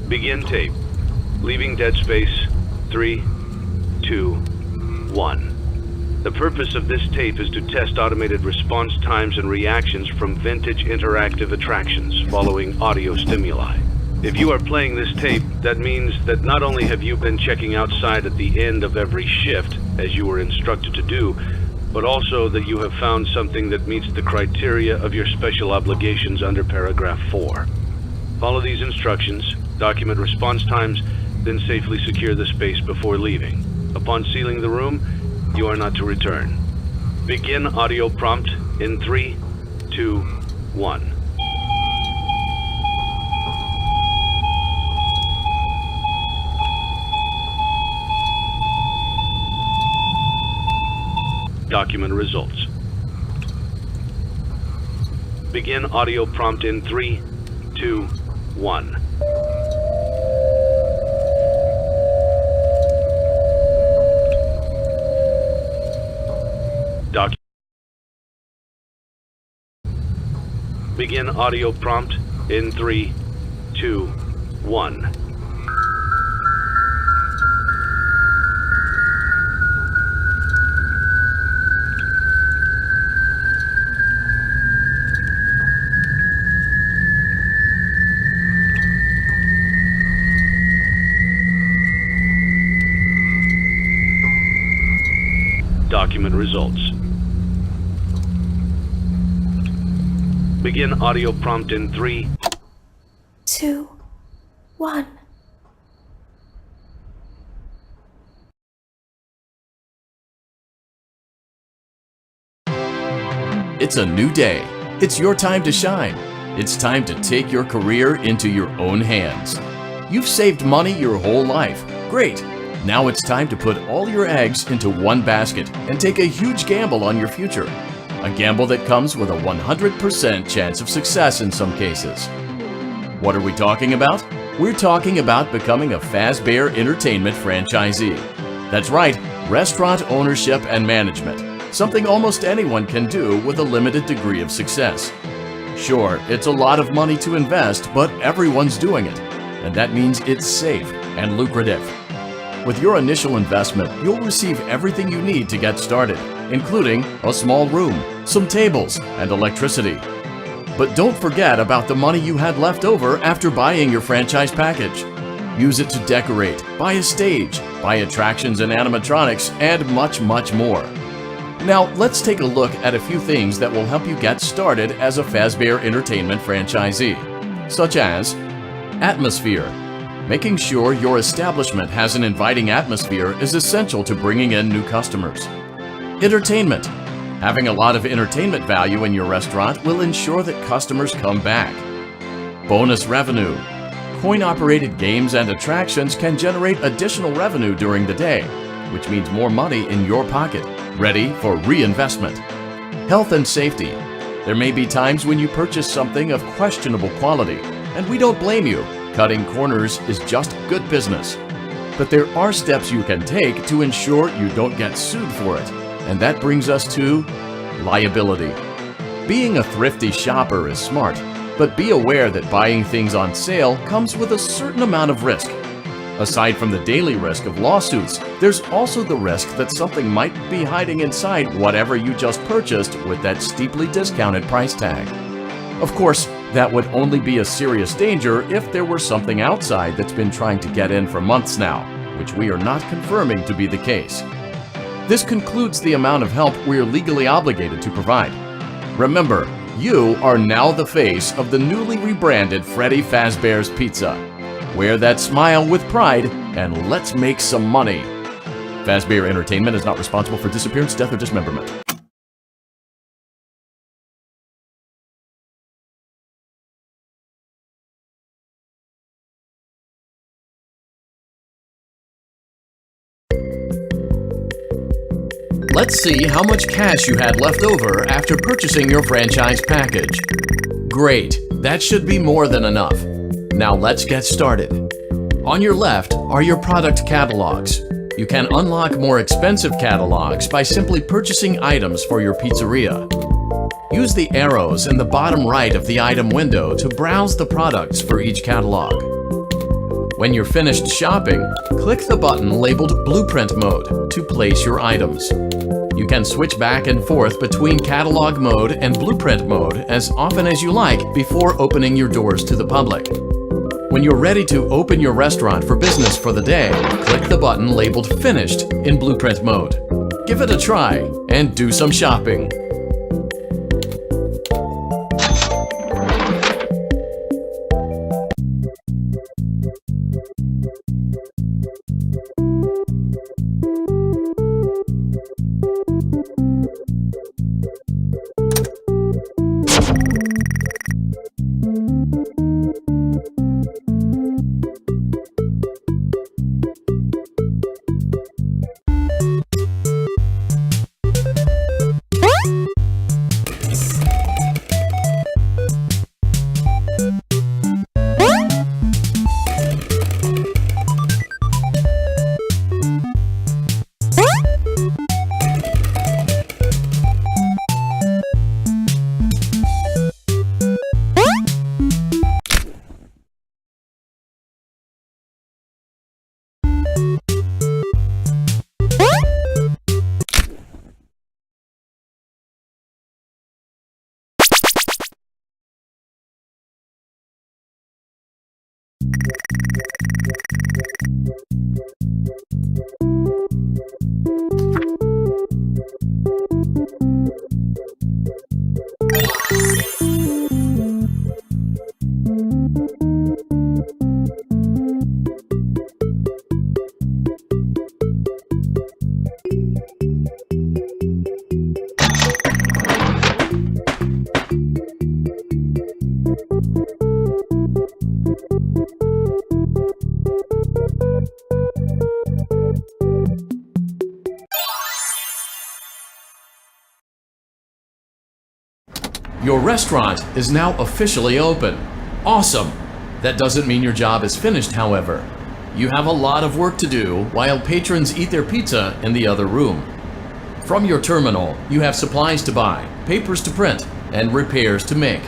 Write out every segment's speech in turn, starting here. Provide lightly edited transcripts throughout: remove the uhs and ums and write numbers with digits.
Begin tape. Leaving dead space. 3, 2, 1. The purpose of this tape is to test automated response times and reactions from vintage interactive attractions following audio stimuli. If you are playing this tape, that means that not only have you been checking outside at the end of every shift, as you were instructed to do, but also that you have found something that meets the criteria of your special obligations under paragraph 4. Follow these instructions, document response times, then safely secure the space before leaving. Upon sealing the room, you are not to return. Begin audio prompt in 3, 2, 1. Document results. Begin audio prompt in 3, 2, 1. Begin audio prompt in 3, 2, 1. Document results. Begin audio prompt in 3, 2, 1. It's a new day. It's your time to shine. It's time to take your career into your own hands. You've saved money your whole life. Great. Now it's time to put all your eggs into one basket and take a huge gamble on your future. A gamble that comes with a 100% chance of success in some cases. What are we talking about? We're talking about becoming a Fazbear Entertainment franchisee. That's right, restaurant ownership and management. Something almost anyone can do with a limited degree of success. Sure, it's a lot of money to invest, but everyone's doing it. And that means it's safe and lucrative. With your initial investment, you'll receive everything you need to get started, including a small room, some tables, and electricity. But don't forget about the money you had left over after buying your franchise package. Use it to decorate, buy a stage, buy attractions and animatronics, and much, much more. Now, let's take a look at a few things that will help you get started as a Fazbear Entertainment franchisee, such as atmosphere. Making sure your establishment has an inviting atmosphere is essential to bringing in new customers. Entertainment. Having a lot of entertainment value in your restaurant will ensure that customers come back. Bonus revenue. Coin-operated games and attractions can generate additional revenue during the day, which means more money in your pocket, ready for reinvestment. Health and safety. There may be times when you purchase something of questionable quality, and we don't blame you. Cutting corners is just good business. But there are steps you can take to ensure you don't get sued for it. And that brings us to liability. Being a thrifty shopper is smart, but be aware that buying things on sale comes with a certain amount of risk. Aside from the daily risk of lawsuits, there's also the risk that something might be hiding inside whatever you just purchased with that steeply discounted price tag. Of course, that would only be a serious danger if there were something outside that's been trying to get in for months now, which we are not confirming to be the case. This concludes the amount of help we are legally obligated to provide. Remember, you are now the face of the newly rebranded Freddy Fazbear's Pizza. Wear that smile with pride and let's make some money. Fazbear Entertainment is not responsible for disappearance, death, or dismemberment. Let's see how much cash you had left over after purchasing your franchise package. Great, that should be more than enough. Now let's get started. On your left are your product catalogs. You can unlock more expensive catalogs by simply purchasing items for your pizzeria. Use the arrows in the bottom right of the item window to browse the products for each catalog. When you're finished shopping, click the button labeled Blueprint Mode to place your items. You can switch back and forth between Catalog Mode and Blueprint Mode as often as you like before opening your doors to the public. When you're ready to open your restaurant for business for the day, click the button labeled Finished in Blueprint Mode. Give it a try and do some shopping. Your restaurant is now officially open. Awesome! That doesn't mean your job is finished, however. You have a lot of work to do while patrons eat their pizza in the other room. From your terminal, you have supplies to buy, papers to print, and repairs to make.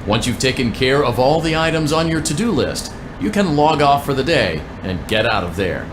Once you've taken care of all the items on your to-do list, you can log off for the day and get out of there.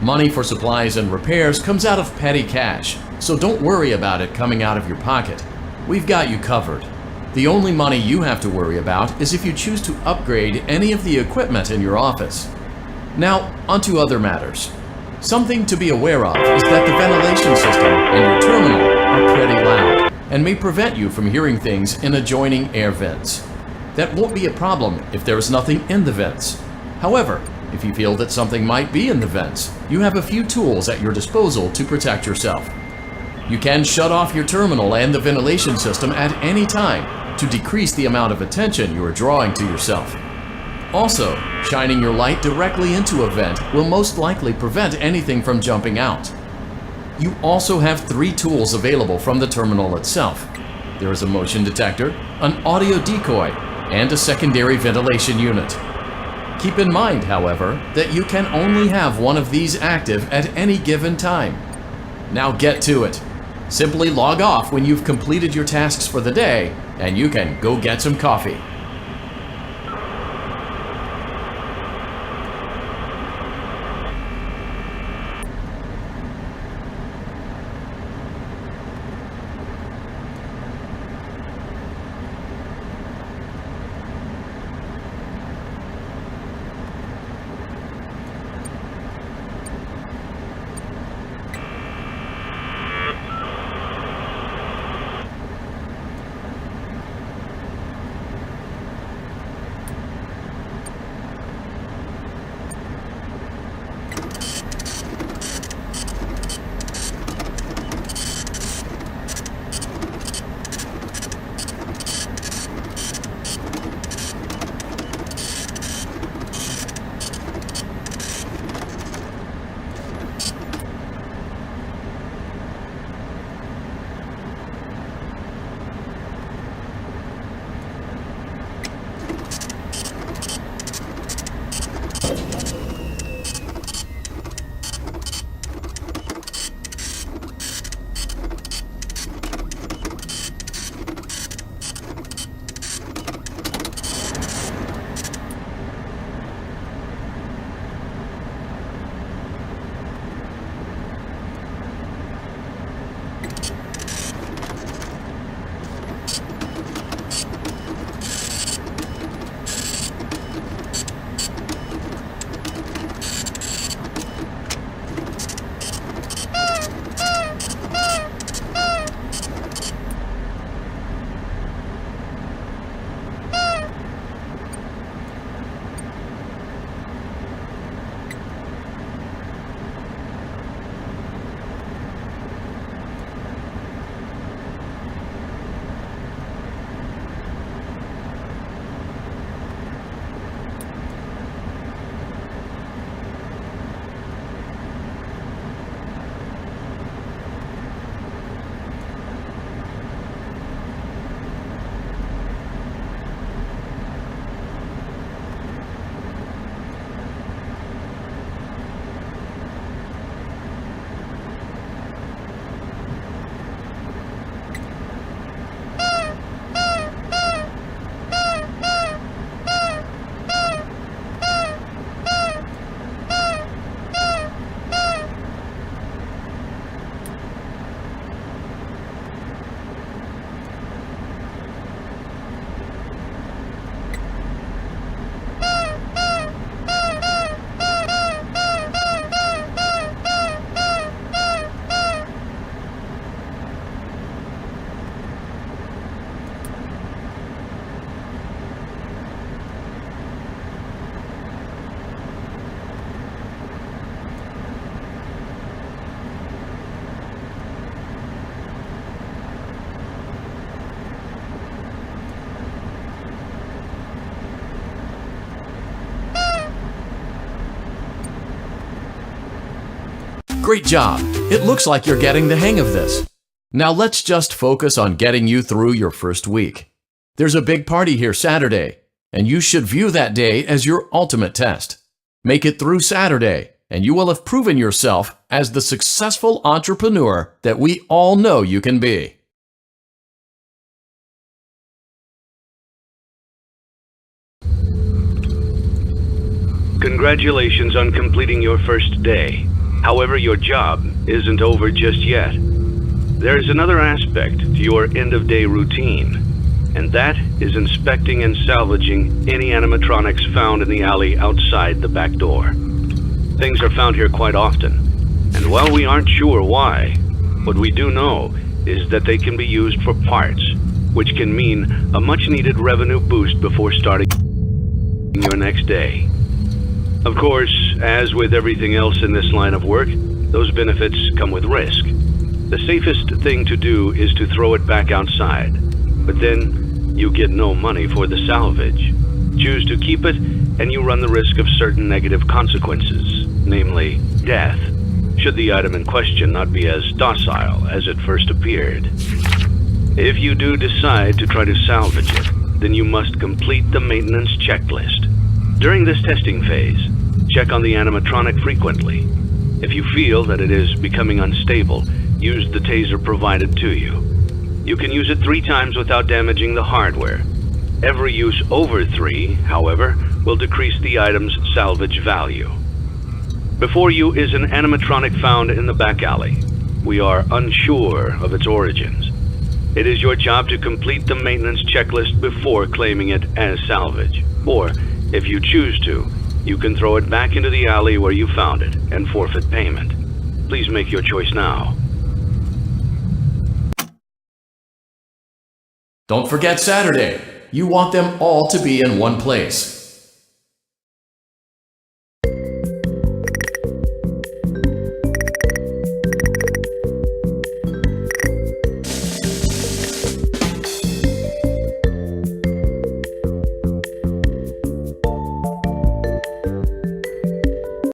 Money for supplies and repairs comes out of petty cash, so don't worry about it coming out of your pocket. We've got you covered. The only money you have to worry about is if you choose to upgrade any of the equipment in your office. Now, onto other matters. Something to be aware of is that the ventilation system and your terminal are pretty loud and may prevent you from hearing things in adjoining air vents. That won't be a problem if there is nothing in the vents. However, if you feel that something might be in the vents, you have a few tools at your disposal to protect yourself. You can shut off your terminal and the ventilation system at any time to decrease the amount of attention you are drawing to yourself. Also, shining your light directly into a vent will most likely prevent anything from jumping out. You also have 3 tools available from the terminal itself. There is a motion detector, an audio decoy, and a secondary ventilation unit. Keep in mind, however, that you can only have one of these active at any given time. Now get to it. Simply log off when you've completed your tasks for the day, and you can go get some coffee. Great job! It looks like you're getting the hang of this. Now let's just focus on getting you through your first week. There's a big party here Saturday, and you should view that day as your ultimate test. Make it through Saturday, and you will have proven yourself as the successful entrepreneur that we all know you can be. Congratulations on completing your first day. However, your job isn't over just yet. There is another aspect to your end-of-day routine, and that is inspecting and salvaging any animatronics found in the alley outside the back door. Things are found here quite often, and while we aren't sure why, what we do know is that they can be used for parts, which can mean a much-needed revenue boost before starting your next day. Of course, as with everything else in this line of work, those benefits come with risk. The safest thing to do is to throw it back outside, but then you get no money for the salvage. Choose to keep it, and you run the risk of certain negative consequences, namely death, should the item in question not be as docile as it first appeared. If you do decide to try to salvage it, then you must complete the maintenance checklist. During this testing phase, check on the animatronic frequently. If you feel that it is becoming unstable, use the taser provided to you. You can use it 3 times without damaging the hardware. Every use over 3, however, will decrease the item's salvage value. Before you is an animatronic found in the back alley. We are unsure of its origins. It is your job to complete the maintenance checklist before claiming it as salvage. Or, if you choose to, you can throw it back into the alley where you found it and forfeit payment. Please make your choice now. Don't forget Saturday. You want them all to be in one place.